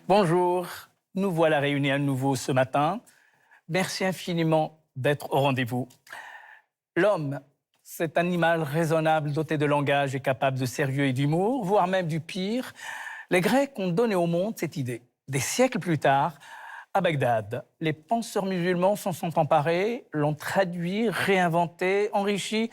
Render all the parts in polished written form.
Bonjour, nous voilà réunis à nouveau ce matin. Merci infiniment d'être au rendez-vous. L'homme, cet animal raisonnable, doté de langage et capable de sérieux et d'humour, voire même du pire. Les Grecs ont donné au monde cette idée. Des siècles plus tard, à Bagdad, les penseurs musulmans s'en sont emparés, l'ont traduit, réinventé, enrichi.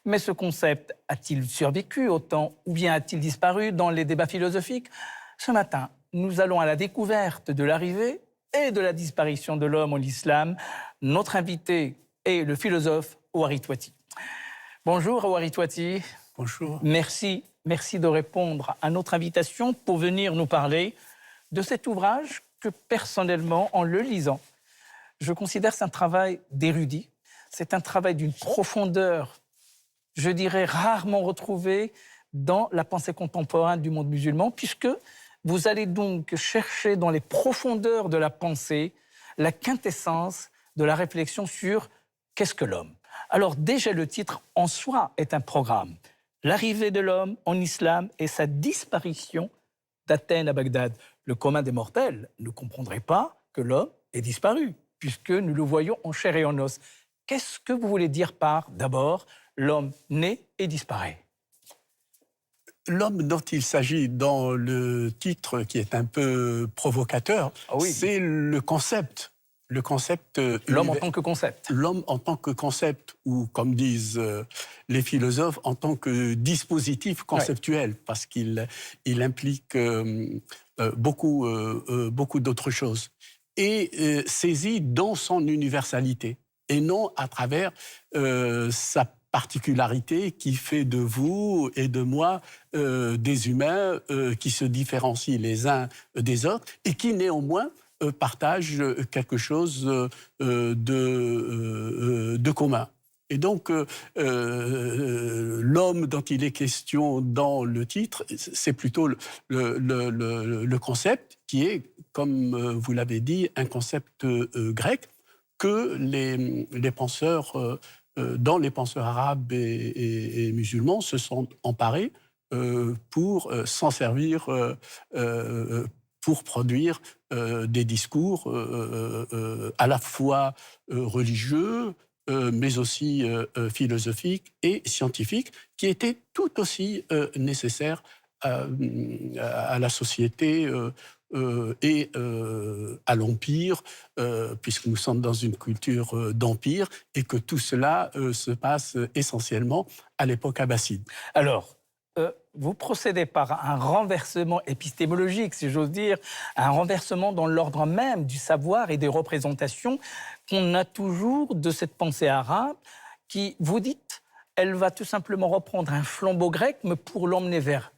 Mais ce concept a-t-il survécu au temps ou bien a-t-il disparu dans les débats philosophiques? Ce matin, nous allons à la découverte de l'arrivée et de la disparition de l'homme en islam. Notre invité est le philosophe Ouari Touati. Bonjour Ouari Touati. Bonjour. Merci de répondre à notre invitation pour venir nous parler de cet ouvrage que personnellement, en le lisant, je considère que c'est un travail d'érudit. C'est un travail d'une profondeur, je dirais, rarement retrouvée dans la pensée contemporaine du monde musulman, puisque vous allez donc chercher dans les profondeurs de la pensée la quintessence de la réflexion sur qu'est-ce que l'homme. Alors déjà le titre en soi est un programme. L'arrivée de l'homme en islam et sa disparition d'Athènes à Bagdad. Le commun des mortels ne comprendrait pas que l'homme ait disparu, puisque nous le voyons en chair et en os. Qu'est-ce que vous voulez dire par, d'abord, l'homme naît et disparaît? L'homme dont il s'agit dans le titre, qui est un peu provocateur, c'est le concept. Le concept. L'homme en tant que concept. L'homme en tant que concept, ou comme disent les philosophes, en tant que dispositif conceptuel, parce qu'il implique beaucoup d'autres choses. Et saisi dans son universalité, et non à travers sa particularité qui fait de vous et de moi des humains qui se différencient les uns des autres et qui néanmoins partagent quelque chose de commun. Et donc, l'homme dont il est question dans le titre, c'est plutôt le concept qui est, comme vous l'avez dit, un concept grec que les penseurs dont les penseurs arabes et musulmans se sont emparés pour s'en servir, pour produire des discours à la fois religieux, mais aussi philosophiques et scientifiques, qui étaient tout aussi nécessaires à la société et à l'Empire, puisque nous sommes dans une culture d'empire, et que tout cela se passe essentiellement à l'époque abbasside. Alors, vous procédez par un renversement épistémologique, si j'ose dire, un renversement dans l'ordre même du savoir et des représentations qu'on a toujours de cette pensée arabe qui, vous dites, elle va tout simplement reprendre un flambeau grec, mais pour l'emmener vers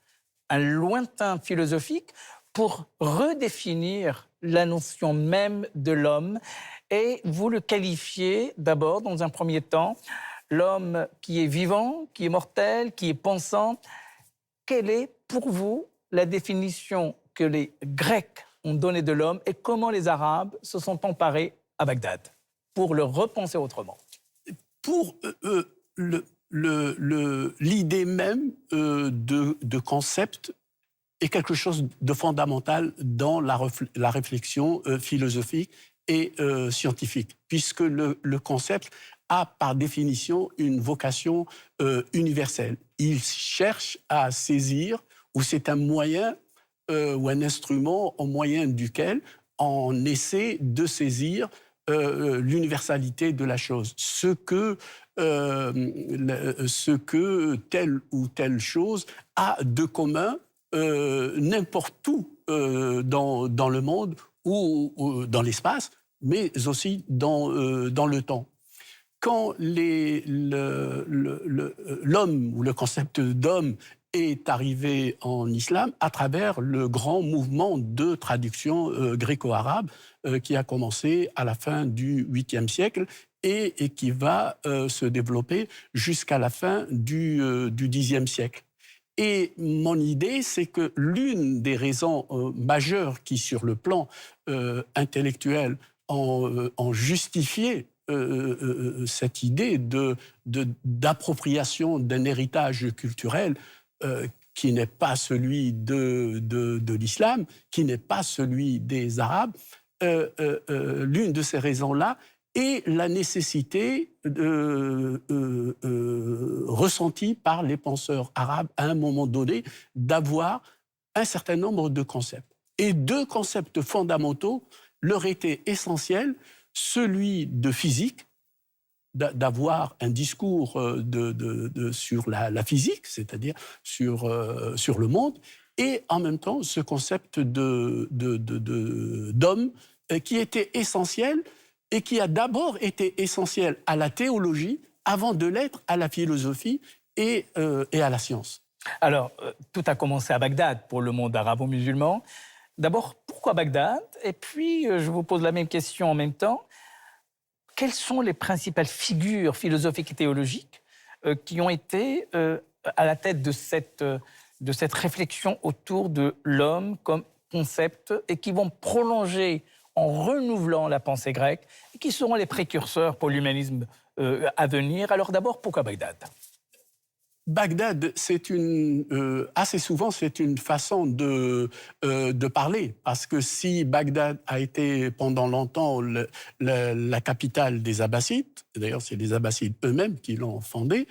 un lointain philosophique, pour redéfinir la notion même de l'homme. Et vous le qualifiez d'abord, dans un premier temps, l'homme qui est vivant, qui est mortel, qui est pensant. Quelle est pour vous la définition que les Grecs ont donnée de l'homme et comment les Arabes se sont emparés à Bagdad pour le repenser autrement? Pour l'idée même de concept est quelque chose de fondamental dans la réflexion philosophique et scientifique, puisque le concept a par définition une vocation universelle. Il cherche à saisir, ou c'est un moyen ou un instrument au moyen duquel on essaie de saisir l'universalité de la chose, ce que telle ou telle chose a de commun n'importe où dans le monde ou dans l'espace, mais aussi dans le temps. Quand l'homme ou le concept d'homme est arrivé en islam à travers le grand mouvement de traduction gréco-arabe qui a commencé à la fin du 8e siècle et qui va se développer jusqu'à la fin du 10e siècle. Et mon idée, c'est que l'une des raisons majeures qui, sur le plan intellectuel, ont justifié cette idée d'appropriation d'un héritage culturel qui n'est pas celui de l'islam, qui n'est pas celui des Arabes. L'une de ces raisons-là est la nécessité ressentie par les penseurs arabes à un moment donné d'avoir un certain nombre de concepts. Et deux concepts fondamentaux leur étaient essentiels, celui de physique, d'avoir un discours sur la physique, c'est-à-dire sur le monde, et en même temps ce concept d'homme qui était essentiel et qui a d'abord été essentiel à la théologie avant de l'être à la philosophie et à la science. Alors, tout a commencé à Bagdad pour le monde arabo-musulman. D'abord, pourquoi Bagdad? Et puis, je vous pose la même question en même temps. Quelles sont les principales figures philosophiques et théologiques qui ont été à la tête de cette réflexion autour de l'homme comme concept et qui vont prolonger en renouvelant la pensée grecque et qui seront les précurseurs pour l'humanisme à venir? Alors d'abord, pourquoi Bagdad? Bagdad, assez souvent, c'est une façon de parler. Parce que si Bagdad a été pendant longtemps la capitale des Abbassides, d'ailleurs c'est les Abbassides eux-mêmes qui l'ont fondée,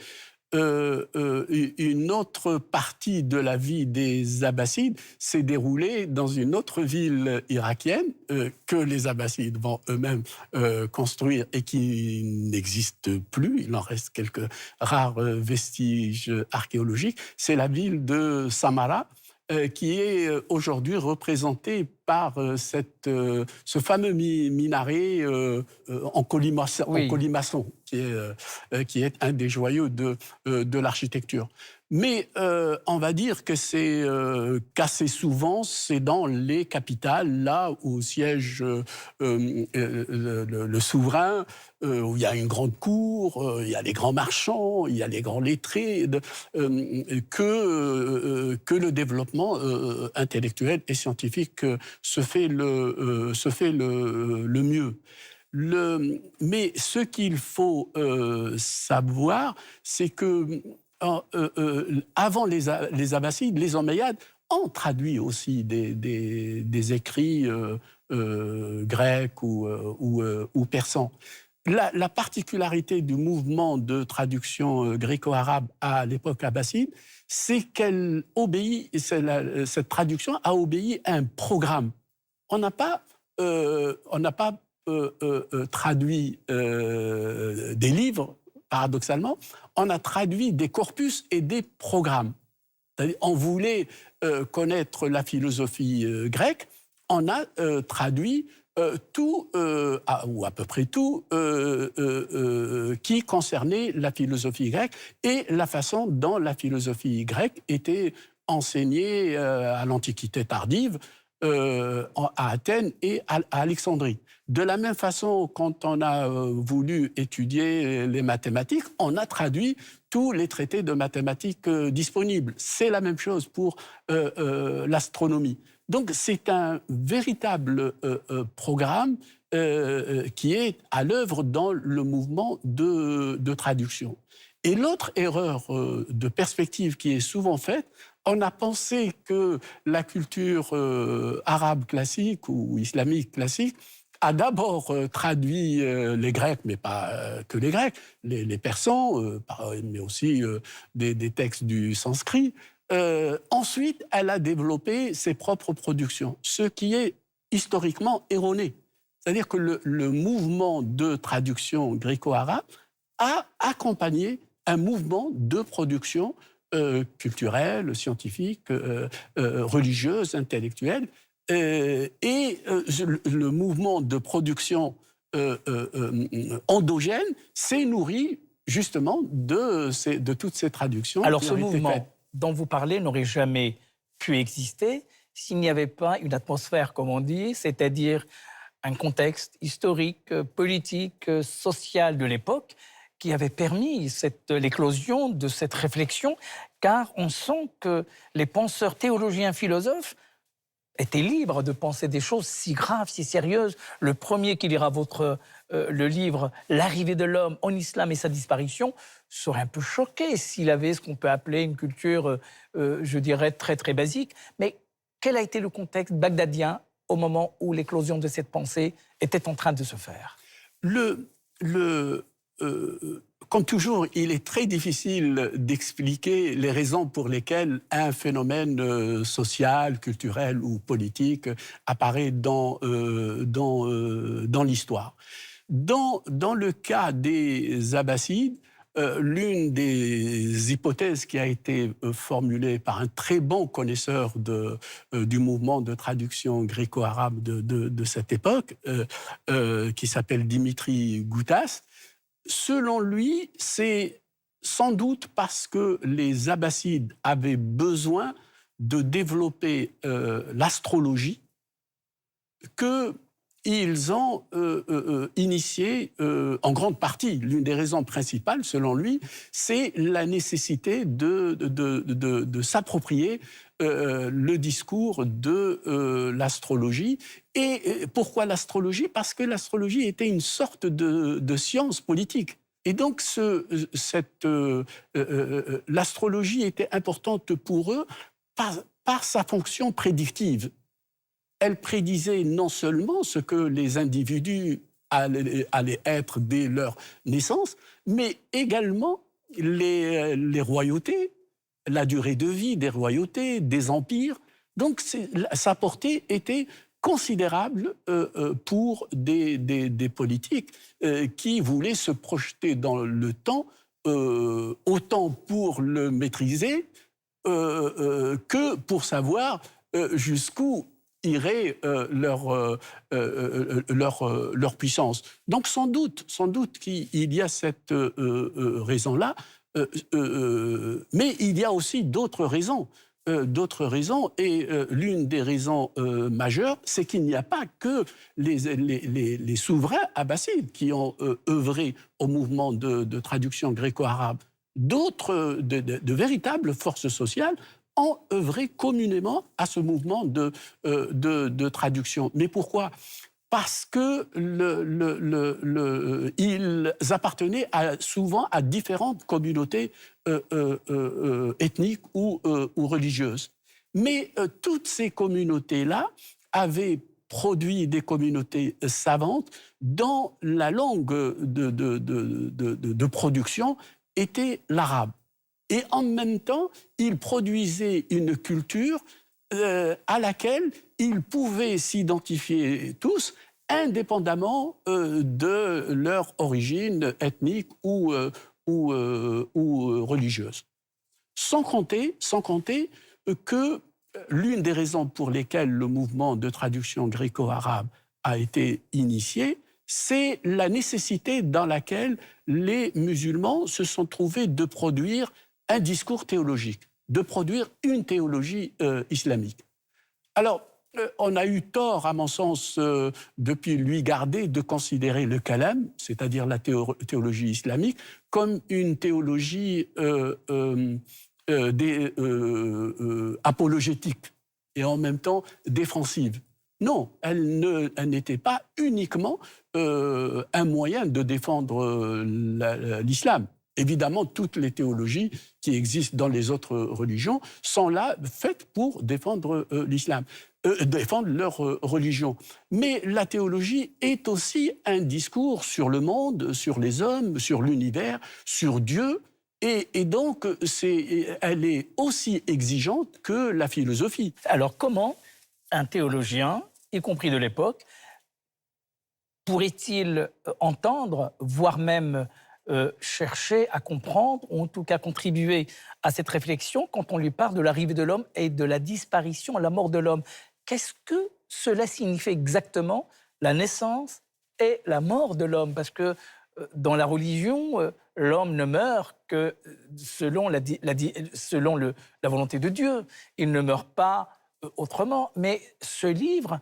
une autre partie de la vie des Abbassides s'est déroulée dans une autre ville irakienne que les Abbassides vont eux-mêmes construire et qui n'existe plus. Il en reste quelques rares vestiges archéologiques. C'est la ville de Samarra, qui est aujourd'hui représentée par ce fameux minaret en colimaçon, qui est un des joyaux de l'architecture. Mais on va dire que c'est qu'assez souvent, c'est dans les capitales, là où siège le souverain, où il y a une grande cour, il y a les grands marchands, il y a les grands lettrés, que le développement intellectuel et scientifique se fait le mieux. Mais ce qu'il faut savoir, c'est que avant les Abbassides, les Omeyyades ont traduit aussi des écrits grecs ou persans. La particularité du mouvement de traduction gréco-arabe à l'époque abbasside, c'est qu'elle obéit, cette traduction a obéi à un programme. On n'a pas traduit des livres, paradoxalement, on a traduit des corpus et des programmes. C'est-à-dire, on voulait connaître la philosophie grecque, on a traduit tout, ou à peu près tout, qui concernait la philosophie grecque et la façon dont la philosophie grecque était enseignée à l'Antiquité tardive, à Athènes et à Alexandrie. De la même façon, quand on a voulu étudier les mathématiques, on a traduit tous les traités de mathématiques disponibles. C'est la même chose pour l'astronomie. Donc c'est un véritable programme qui est à l'œuvre dans le mouvement de traduction. Et l'autre erreur de perspective qui est souvent faite, on a pensé que la culture arabe classique ou islamique classique a d'abord traduit les Grecs, mais pas que les Grecs, les Persans, mais aussi des textes du sanskrit. Ensuite, elle a développé ses propres productions, ce qui est historiquement erroné. C'est-à-dire que le mouvement de traduction gréco-arabe a accompagné un mouvement de production culturelle, scientifique, religieuse, intellectuelle. Et le mouvement de production endogène s'est nourri justement de toutes ces traductions. Alors ce mouvement dont vous parlez n'aurait jamais pu exister s'il n'y avait pas une atmosphère, comme on dit, c'est-à-dire un contexte historique, politique, social de l'époque qui avait permis l'éclosion de cette réflexion, car on sent que les penseurs, théologiens, philosophes était libre de penser des choses si graves, si sérieuses. Le premier qui lira le livre « L'arrivée de l'homme en islam et sa disparition » serait un peu choqué s'il avait ce qu'on peut appeler une culture, je dirais, très, très basique. Mais quel a été le contexte bagdadien au moment où l'éclosion de cette pensée était en train de se faire? Comme toujours, il est très difficile d'expliquer les raisons pour lesquelles un phénomène social, culturel ou politique apparaît dans l'histoire. Dans le cas des Abbassides, l'une des hypothèses qui a été formulée par un très bon connaisseur du mouvement de traduction gréco-arabe de cette époque, qui s'appelle Dimitri Goutas, selon lui, c'est sans doute parce que les Abbassides avaient besoin de développer l'astrologie qu'ils ont initié en grande partie. L'une des raisons principales, selon lui, c'est la nécessité de s'approprier le discours de l'astrologie. Et pourquoi l'astrologie? Parce que l'astrologie était une sorte de science politique. Et donc, l'astrologie était importante pour eux par sa fonction prédictive. Elle prédisait non seulement ce que les individus allaient être dès leur naissance, mais également les royautés, la durée de vie des royautés, des empires. Donc sa portée était considérable pour des politiques qui voulaient se projeter dans le temps, autant pour le maîtriser que pour savoir jusqu'où irait leur puissance. Donc sans doute qu'il y a cette raison-là, mais il y a aussi d'autres raisons. Et l'une des raisons majeures, c'est qu'il n'y a pas que les souverains abbassides qui ont œuvré au mouvement de traduction gréco-arabe. D'autres, de véritables forces sociales ont œuvré communément à ce mouvement de traduction. Mais pourquoi? Parce que ils appartenaient souvent à différentes communautés ethniques ou religieuses. Mais toutes ces communautés-là avaient produit des communautés savantes dont la langue de production était l'arabe. Et en même temps, ils produisaient une culture à laquelle ils pouvaient s'identifier tous, indépendamment de leur origine ethnique ou religieuse. Sans compter que l'une des raisons pour lesquelles le mouvement de traduction gréco-arabe a été initié, c'est la nécessité dans laquelle les musulmans se sont trouvés de produire un discours théologique, de produire une théologie islamique. Alors, on a eu tort, à mon sens, depuis Louis Gardet, de considérer le kalam, c'est-à-dire la théologie islamique, comme une théologie apologétique et en même temps défensive. Non, elle n'était pas uniquement un moyen de défendre l'islam. Évidemment, toutes les théologies qui existent dans les autres religions sont là faites pour défendre l'islam, défendre leur religion. Mais la théologie est aussi un discours sur le monde, sur les hommes, sur l'univers, sur Dieu. Et donc, elle est aussi exigeante que la philosophie. Alors, comment un théologien, y compris de l'époque, pourrait-il entendre, voire même chercher à comprendre, ou en tout cas contribuer à cette réflexion quand on lui parle de l'arrivée de l'homme et de la disparition, la mort de l'homme? Qu'est-ce que cela signifie exactement, la naissance et la mort de l'homme? Parce que dans la religion, l'homme ne meurt que selon la volonté de Dieu. Il ne meurt pas autrement. Mais ce livre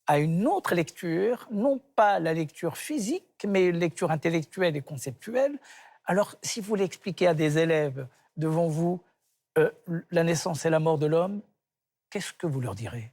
a une autre lecture, non pas la lecture physique, mais une lecture intellectuelle et conceptuelle. Alors, si vous voulez expliquer à des élèves devant vous la naissance et la mort de l'homme, qu'est-ce que vous leur direz?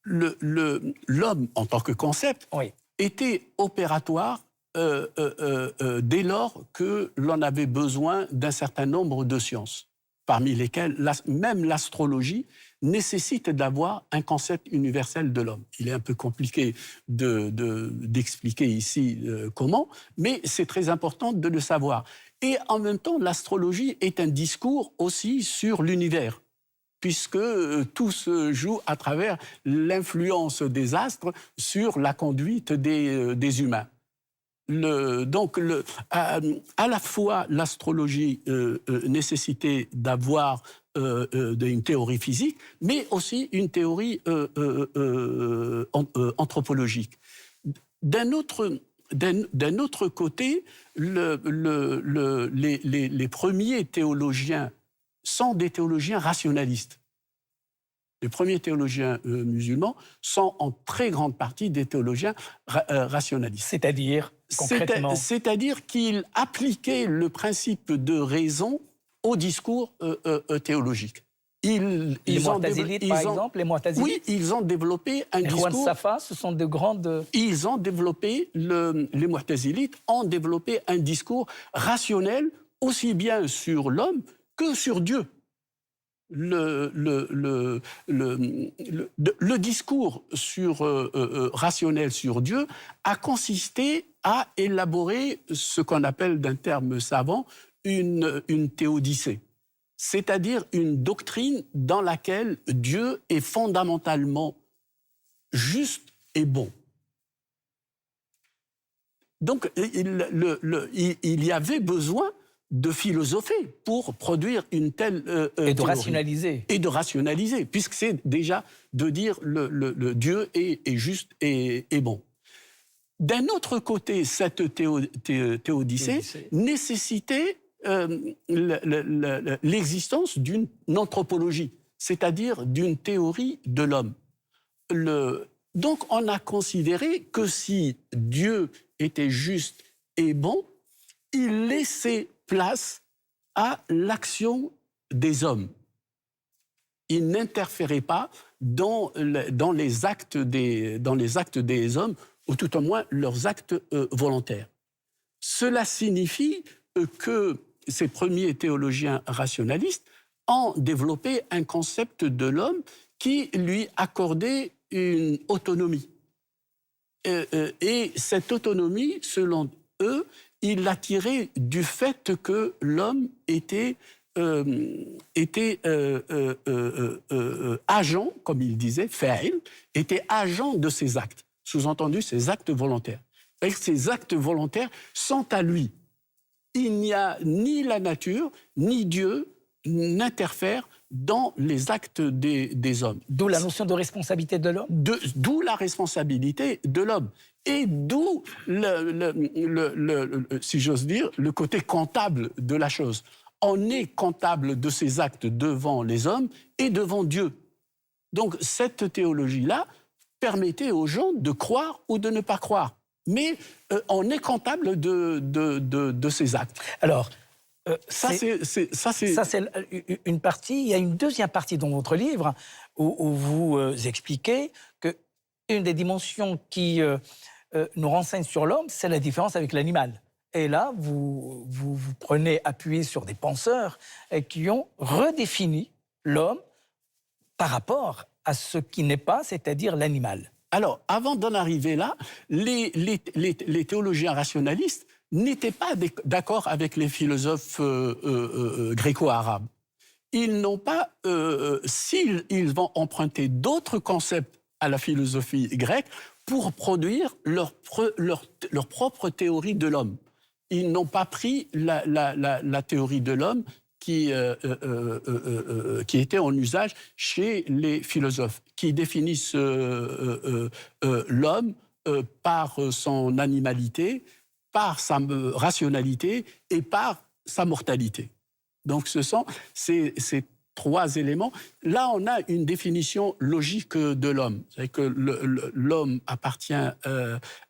L'homme, en tant que concept, Oui. était opératoire dès lors que l'on avait besoin d'un certain nombre de sciences, parmi lesquelles même l'astrologie nécessite d'avoir un concept universel de l'homme. Il est un peu compliqué d'expliquer ici comment, mais c'est très important de le savoir. Et en même temps, l'astrologie est un discours aussi sur l'univers, puisque tout se joue à travers l'influence des astres sur la conduite des humains. À la fois, l'astrologie nécessitait d'avoir une théorie physique, mais aussi une théorie anthropologique. D'un autre côté, les premiers théologiens sont des théologiens rationalistes. Les premiers théologiens musulmans sont en très grande partie des théologiens rationalistes. C'est-à-dire, concrètement? C'est-à-dire qu'ils appliquaient le principe de raison au discours théologique. Les Mu'tazilites, par exemple, les Mu'tazilites? Oui, ils ont développé un discours... Erwan Safa, ce sont de grandes... Ils ont développé, les Mu'tazilites ont développé un discours rationnel aussi bien sur l'homme que sur Dieu. Le discours rationnel sur Dieu a consisté à élaborer ce qu'on appelle d'un terme savant une théodicée, c'est-à-dire une doctrine dans laquelle Dieu est fondamentalement juste et bon. Donc il y avait besoin de philosopher pour produire une telle et de théorie. rationaliser. Et de rationaliser, puisque c'est déjà de dire le Dieu est juste et bon. D'un autre côté, cette théodicée nécessitait l'existence d'une anthropologie, c'est-à-dire d'une théorie de l'homme. Donc on a considéré que si Dieu était juste et bon, il laissait place à l'action des hommes. Il n'interférait pas dans les actes des hommes, ou tout au moins leurs actes volontaires. Cela signifie que ces premiers théologiens rationalistes ont développé un concept de l'homme qui lui accordait une autonomie. Et cette autonomie, selon eux, il l'a tiré du fait que l'homme était agent, comme il disait, fa'il, était agent de ses actes, sous-entendu ses actes volontaires. Et ces actes volontaires sont à lui. Il n'y a ni la nature, ni Dieu n'interfèrent dans les actes des hommes. D'où la notion de responsabilité de l'homme. D'où la responsabilité de l'homme. Et d'où, si j'ose dire, le côté comptable de la chose. On est comptable de ses actes devant les hommes et devant Dieu. Donc cette théologie-là permettait aux gens de croire ou de ne pas croire. Mais on est comptable de ses actes. Alors, ça, c'est une partie. Il y a une deuxième partie dans votre livre où vous expliquez qu'une des dimensions qui nous renseigne sur l'homme, c'est la différence avec l'animal. Et là, vous prenez appui sur des penseurs qui ont redéfini l'homme par rapport à ce qui n'est pas, c'est-à-dire l'animal. Alors, avant d'en arriver là, les théologiens rationalistes n'étaient pas d'accord avec les philosophes gréco-arabes. Ils n'ont pas, s'ils vont emprunter d'autres concepts à la philosophie grecque pour produire leur propre théorie de l'homme. Ils n'ont pas pris la théorie de l'homme qui était en usage chez les philosophes, qui définissent l'homme par son animalité, par sa rationalité et par sa mortalité. Donc ce sont ces trois éléments. Là, on a une définition logique de l'homme. C'est que l'homme appartient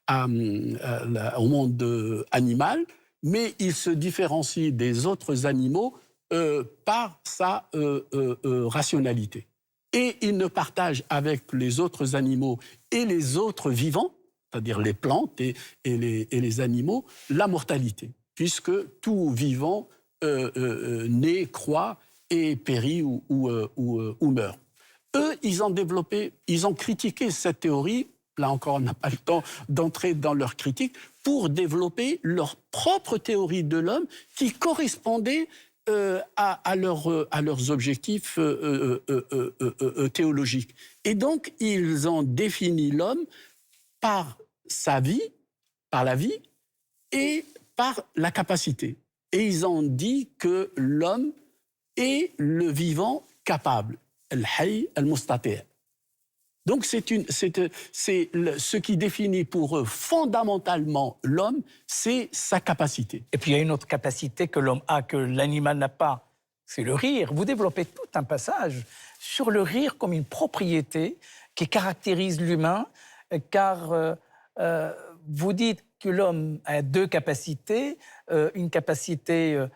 au monde animal, mais il se différencie des autres animaux par sa rationalité. et il ne partage avec les autres animaux et les autres vivants, c'est-à-dire les plantes et les animaux, la mortalité, puisque tout vivant naît, croît et périt ou meurt. Eux, ils ont critiqué cette théorie, là encore on n'a pas le temps d'entrer dans leur critique, pour développer leur propre théorie de l'homme qui correspondait à leurs objectifs théologiques. Et donc, ils ont défini l'homme par sa vie, par la vie, et par la capacité. Et ils ont dit que l'homme est le vivant capable. Al-Hayy al-Mustati'. Donc, ce qui définit pour eux fondamentalement l'homme, c'est sa capacité. Et puis, il y a une autre capacité que l'homme a, que l'animal n'a pas, c'est le rire. Vous développez tout un passage sur le rire comme une propriété qui caractérise l'humain, car vous dites que l'homme a deux capacités, une capacité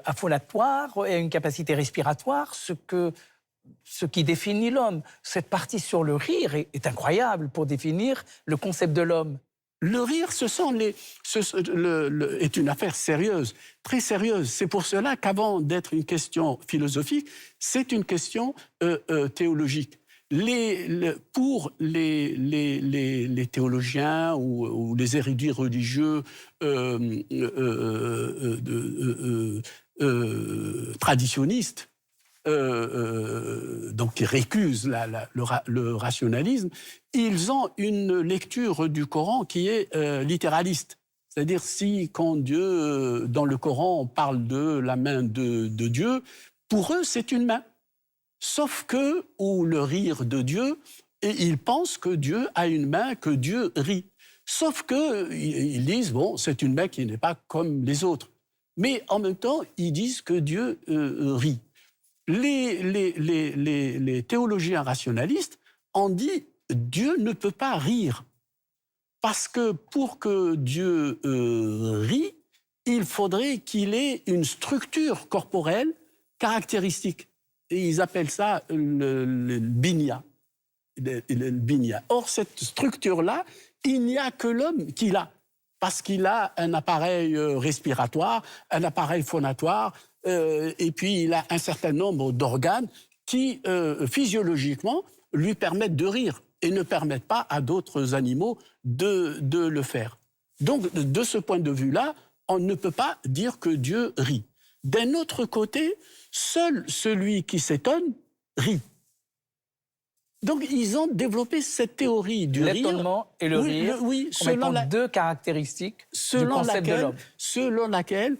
affolatoire et une capacité respiratoire, ce qui définit l'homme. Cette partie sur le rire est incroyable pour définir le concept de l'homme. Le rire, est une affaire sérieuse, très sérieuse. C'est pour cela qu'avant d'être une question philosophique, c'est une question théologique. Pour les théologiens ou les érudits religieux traditionnistes, donc qui récusent le rationalisme, ils ont une lecture du Coran qui est littéraliste. C'est-à-dire, quand Dieu, dans le Coran, on parle de la main de Dieu, pour eux, c'est une main. Sauf que, ou le rire de Dieu, et ils pensent que Dieu a une main, que Dieu rit. Sauf qu'ils disent, bon, c'est une main qui n'est pas comme les autres. Mais en même temps, ils disent que Dieu rit. Les théologiens rationalistes ont dit Dieu ne peut pas rire. Parce que pour que Dieu rit, il faudrait qu'il ait une structure corporelle caractéristique. Et ils appellent ça le binia. Or, cette structure-là, il n'y a que l'homme qui l'a. Parce qu'il a un appareil respiratoire, un appareil phonatoire, et puis il a un certain nombre d'organes qui, physiologiquement, lui permettent de rire et ne permettent pas à d'autres animaux de le faire. Donc, de ce point de vue-là, on ne peut pas dire que Dieu rit. D'un autre côté, seul celui qui s'étonne rit. Donc, ils ont développé cette théorie du rire. L'étonnement et le rire, selon deux caractéristiques du concept de l'homme. Selon laquelle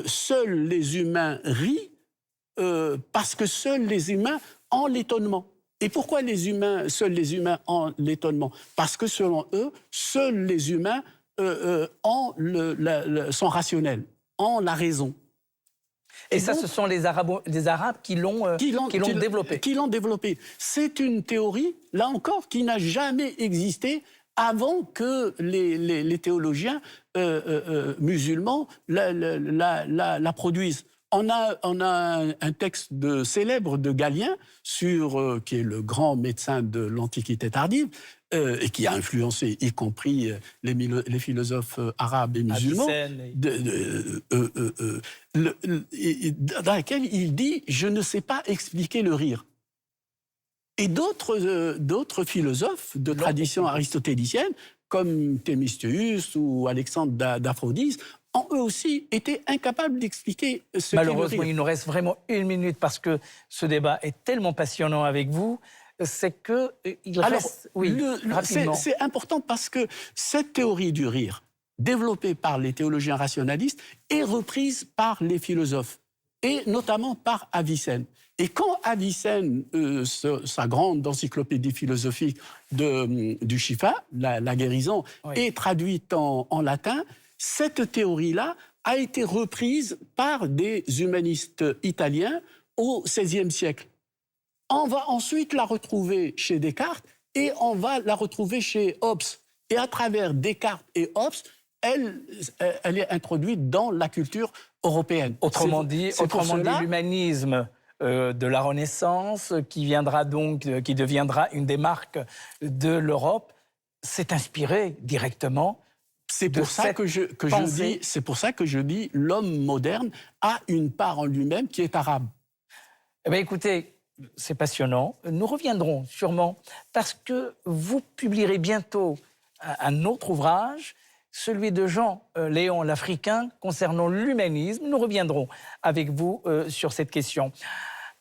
seuls les humains rient parce que seuls les humains ont l'étonnement. Et pourquoi seuls les humains ont l'étonnement? Parce que selon eux, seuls les humains sont rationnels, ont la raison. Et ça, donc, ce sont les Arabes qui l'ont développé. Qui l'ont développé. C'est une théorie, là encore, qui n'a jamais existé avant que les théologiens musulmans la produisent. On a un texte célèbre de Galien, qui est le grand médecin de l'Antiquité tardive, et qui a influencé, y compris les philosophes arabes et musulmans, dans laquelle il dit « Je ne sais pas expliquer le rire ». Et d'autres philosophes de tradition aristotélicienne, comme Thémistoüs ou Alexandre d'Aphrodise, ont eux aussi été incapables d'expliquer ce qu'est le rire. Malheureusement, il nous reste vraiment 1 minute parce que ce débat est tellement passionnant avec vous. C'est qu'il reste... Oui, rapidement. C'est important parce que cette théorie du rire, développée par les théologiens rationalistes, est reprise par les philosophes, et notamment par Avicenne. Et quand Avicenne, sa grande encyclopédie philosophique du Shifa, la guérison, est traduite en latin, cette théorie-là a été reprise par des humanistes italiens au XVIe siècle. On va ensuite la retrouver chez Descartes et on va la retrouver chez Hobbes. Et à travers Descartes et Hobbes, elle est introduite dans la culture européenne. Autrement dit, l'humanisme de la Renaissance, qui deviendra une des marques de l'Europe, s'est inspiré directement. C'est pour ça que je dis l'homme moderne a une part en lui-même qui est arabe. Eh bien, écoutez, c'est passionnant. Nous reviendrons sûrement parce que vous publierez bientôt un autre ouvrage, celui de Jean Léon l'Africain, concernant l'humanisme. Nous reviendrons avec vous sur cette question.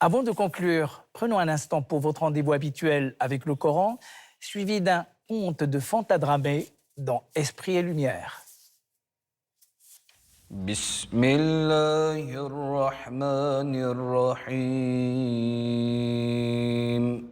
Avant de conclure, prenons un instant pour votre rendez-vous habituel avec le Coran, suivi d'un conte de Fanta Dramé dans Esprit et Lumière. Bismillahirrahmanirrahim.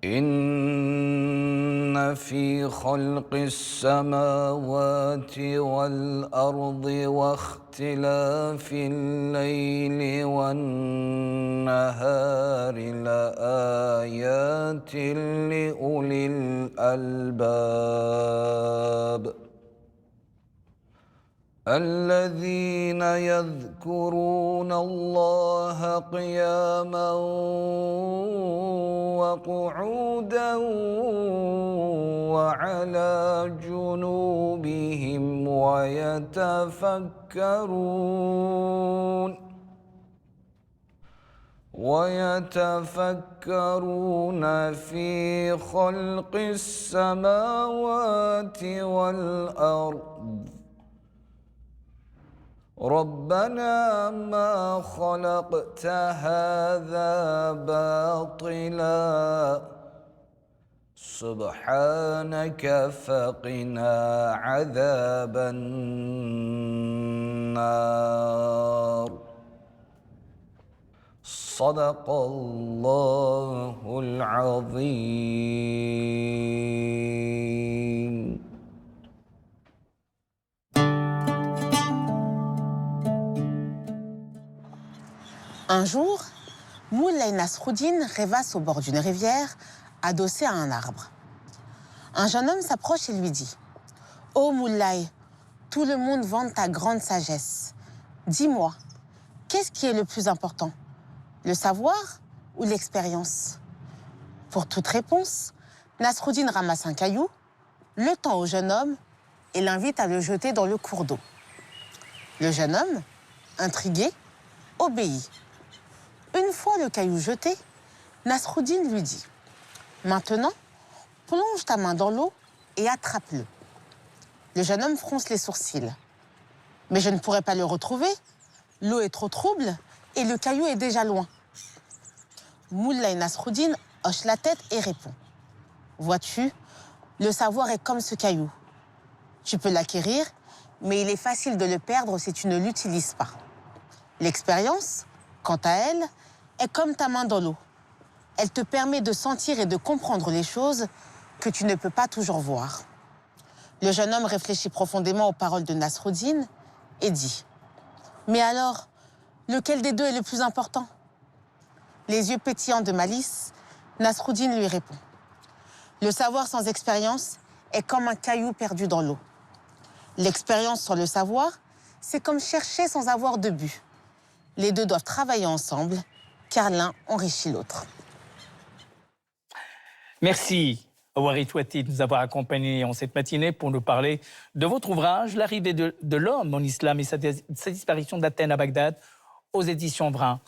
إن في خلق السماوات والأرض واختلاف الليل والنهار لآيات لأولي الألباب الذين يذكرون الله قياما وقعودا وعلى جنوبهم ويتفكرون في خلق السماوات والأرض ربنا ما خلقت هذا باطلا سبحانك فقنا عذاب النار صدق الله العظيم. Un jour, Moulay Nasruddin rêvasse au bord d'une rivière, adossé à un arbre. Un jeune homme s'approche et lui dit « Ô Moulay, tout le monde vante ta grande sagesse. Dis-moi, qu'est-ce qui est le plus important, le savoir ou l'expérience ?» Pour toute réponse, Nasruddin ramasse un caillou, le tend au jeune homme et l'invite à le jeter dans le cours d'eau. Le jeune homme, intrigué, obéit. Une fois le caillou jeté, Nasruddin lui dit « Maintenant, plonge ta main dans l'eau et attrape-le. » Le jeune homme fronce les sourcils. « Mais je ne pourrai pas le retrouver. L'eau est trop trouble et le caillou est déjà loin. » Moulay Nasruddin hoche la tête et répond « Vois-tu, le savoir est comme ce caillou. Tu peux l'acquérir, mais il est facile de le perdre si tu ne l'utilises pas. L'expérience, quant à elle, est comme ta main dans l'eau. Elle te permet de sentir et de comprendre les choses que tu ne peux pas toujours voir. » Le jeune homme réfléchit profondément aux paroles de Nasruddin et dit « Mais alors, lequel des deux est le plus important ?» Les yeux pétillants de malice, Nasruddin lui répond « Le savoir sans expérience est comme un caillou perdu dans l'eau. L'expérience sans le savoir, c'est comme chercher sans avoir de but. Les deux doivent travailler ensemble, car l'un enrichit l'autre. » Merci, Warid Touati, de nous avoir accompagnés en cette matinée pour nous parler de votre ouvrage, L'arrivée de l'homme en islam et sa disparition d'Athènes à Bagdad, aux éditions Vrin.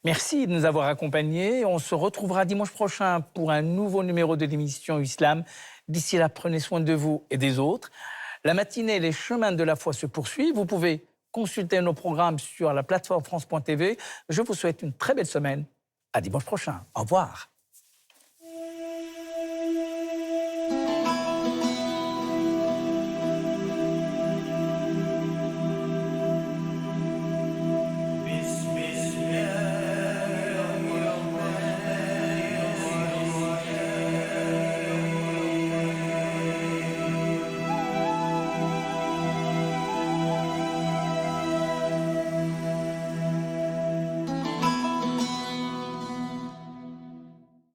Merci de nous avoir accompagnés. On se retrouvera dimanche prochain pour un nouveau numéro de l'émission Islam. D'ici là, prenez soin de vous et des autres. La matinée, les chemins de la foi se poursuivent. Vous pouvez consulter nos programmes sur la plateforme France.tv. Je vous souhaite une très belle semaine. À dimanche prochain. Au revoir.